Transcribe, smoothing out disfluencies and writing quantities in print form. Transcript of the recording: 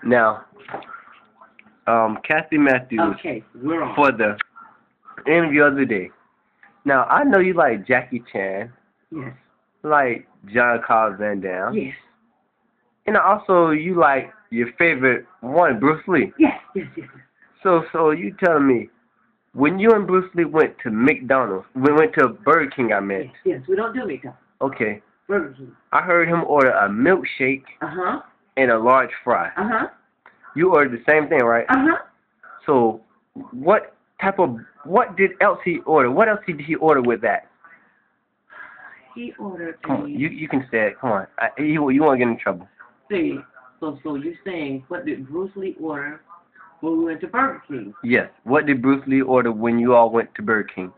Now, Kathy Matthews Okay, we're on. for the interview of the day. Now, I know you like Jackie Chan, Yes. like John Carl Van Damme, Yes. and also you like your favorite one, Bruce Lee. Yes. Yes. Yes. Yes. So you telling me, when you and Bruce Lee went to McDonald's, we went to Burger King, I meant. Yes. Yes. We don't do McDonald's. Okay, Burger King. I heard him order a milkshake Uh-huh. and a large fry. Uh-huh. You ordered the same thing, right? Uh-huh. So, what did else he order? What else did he order with that? He ordered Come on, you can say it. Come on, you won't get in trouble. See, so you're saying, what did Bruce Lee order when we went to Burger King? Yes. What did Bruce Lee order when you all went to Burger King?